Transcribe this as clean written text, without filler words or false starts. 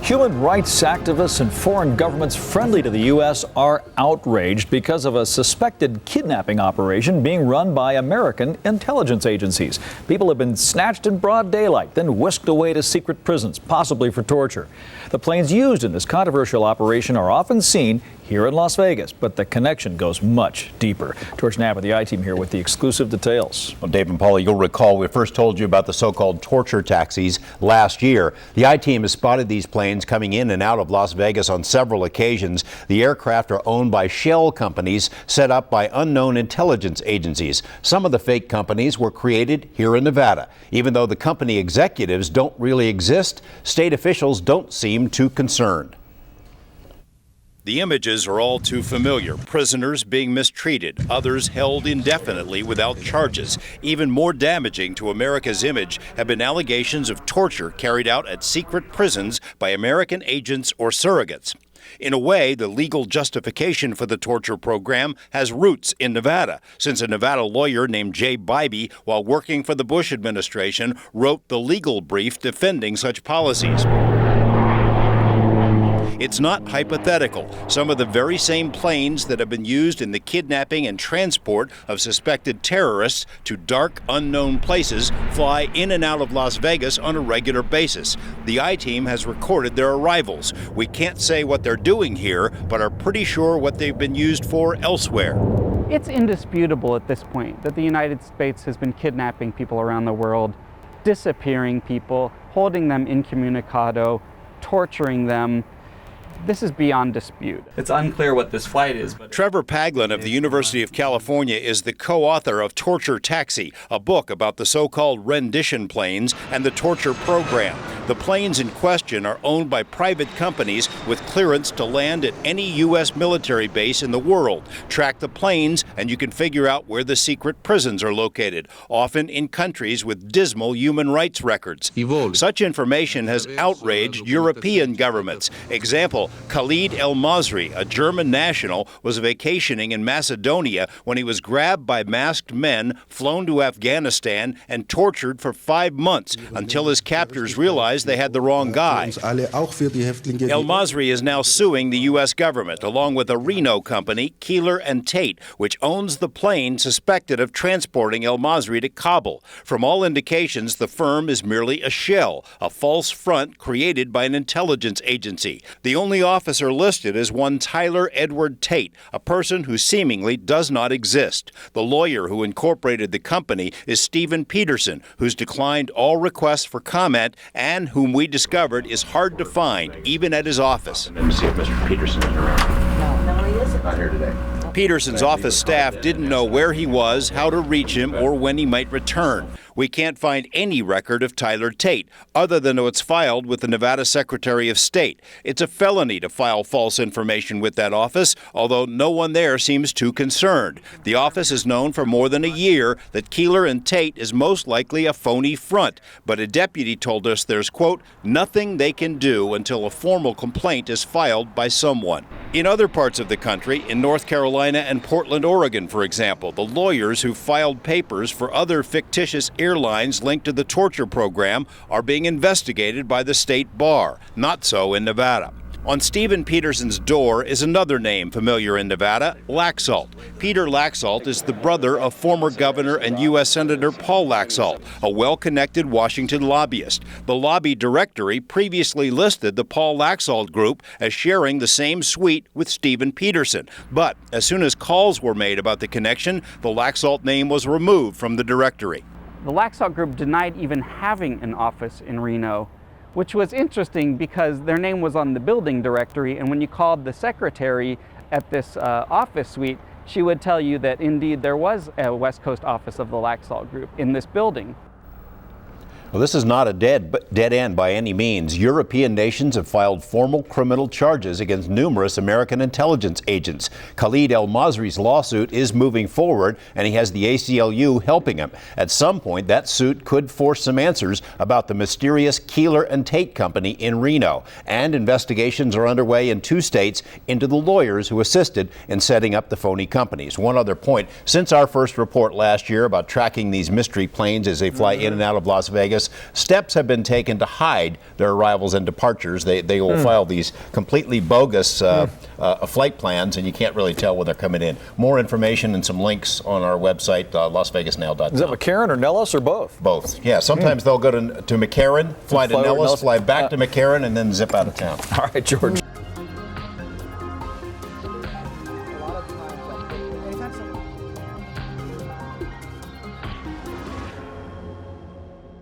Human rights activists and foreign governments friendly to the U.S. are outraged because of a suspected kidnapping operation being run by American intelligence agencies. People have been snatched in broad daylight, then whisked away to secret prisons, possibly for torture. The planes used in this controversial operation are often seen here in Las Vegas, but the connection goes much deeper. George Knapp of the I-Team here with the exclusive details. Well, Dave and Paula, you'll recall we first told you about the so-called torture taxis last year. The I-Team has spotted these planes coming in and out of Las Vegas on several occasions. The aircraft are owned by shell companies set up by unknown intelligence agencies. Some of the fake companies were created here in Nevada. Even though the company executives don't really exist, state officials don't seem too concerned. The images are all too familiar. Prisoners being mistreated, others held indefinitely without charges. Even more damaging to America's image have been allegations of torture carried out at secret prisons by American agents or surrogates. In a way, the legal justification for the torture program has roots in Nevada, since a Nevada lawyer named Jay Bybee, while working for the Bush administration, wrote the legal brief defending such policies. It's not hypothetical. Some of the very same planes that have been used in the kidnapping and transport of suspected terrorists to dark, unknown places fly in and out of Las Vegas on a regular basis. The I-Team has recorded their arrivals. We can't say what they're doing here, but are pretty sure what they've been used for elsewhere. It's indisputable at this point that the United States has been kidnapping people around the world, disappearing people, holding them incommunicado, torturing them. This is beyond dispute. It's unclear what this flight is. But Trevor Paglen of the University of California is the co-author of Torture Taxi, a book about the so-called rendition planes and the torture program. The planes in question are owned by private companies with clearance to land at any U.S. military base in the world. Track the planes and you can figure out where the secret prisons are located, often in countries with dismal human rights records. Such information has outraged European governments. Example, Khalid El-Masri, a German national, was vacationing in Macedonia when he was grabbed by masked men, flown to Afghanistan, and tortured for 5 months until his captors realized they had the wrong guy. El-Masri is now suing the U.S. government, along with a Reno company, Keeler and Tate, which owns the plane suspected of transporting El-Masri to Kabul. From all indications, the firm is merely a shell, a false front created by an intelligence agency. The only officer listed is one Tyler Edward Tate, a person who seemingly does not exist. The lawyer who incorporated the company is Stephen Peterson, who's declined all requests for comment and whom we discovered is hard to find, even at his office. Let me see if Mr. Peterson is around. No, he isn't. Not here today. Peterson's office staff didn't know where he was, how to reach him, or when he might return. We can't find any record of Tyler Tate, other than what's filed with the Nevada Secretary of State. It's a felony to file false information with that office, although no one there seems too concerned. The office has known for more than a year that Keeler and Tate is most likely a phony front, but a deputy told us there's, quote, nothing they can do until a formal complaint is filed by someone. In other parts of the country, in North Carolina and Portland, Oregon, for example, the lawyers who filed papers for other fictitious airlines linked to the torture program are being investigated by the state bar. Not so in Nevada. On Stephen Peterson's door is another name familiar in Nevada, Laxalt. Peter Laxalt is the brother of former governor and U.S. Senator Paul Laxalt, a well-connected Washington lobbyist. The lobby directory previously listed the Paul Laxalt group as sharing the same suite with Stephen Peterson. But as soon as calls were made about the connection, the Laxalt name was removed from the directory. The Laxalt Group denied even having an office in Reno, which was interesting because their name was on the building directory, and when you called the secretary at this office suite, she would tell you that indeed there was a West Coast office of the Laxalt Group in this building. Well, this is not a dead end by any means. European nations have filed formal criminal charges against numerous American intelligence agents. Khalid El-Masri's lawsuit is moving forward, and he has the ACLU helping him. At some point, that suit could force some answers about the mysterious Keeler and Tate company in Reno. And investigations are underway in 2 states into the lawyers who assisted in setting up the phony companies. One other point, since our first report last year about tracking these mystery planes as they fly in and out of Las Vegas, Vegas, steps have been taken to hide their arrivals and departures. They will file these completely bogus flight plans, and you can't really tell when they're coming in. More information and some links on our website, LasVegasNow.com. Is that McCarran or Nellis or both? Both. Yeah, sometimes they'll go to McCarran, fly to Fly over Nellis, Nellis. fly back to McCarran, and then zip out of town. All right, George.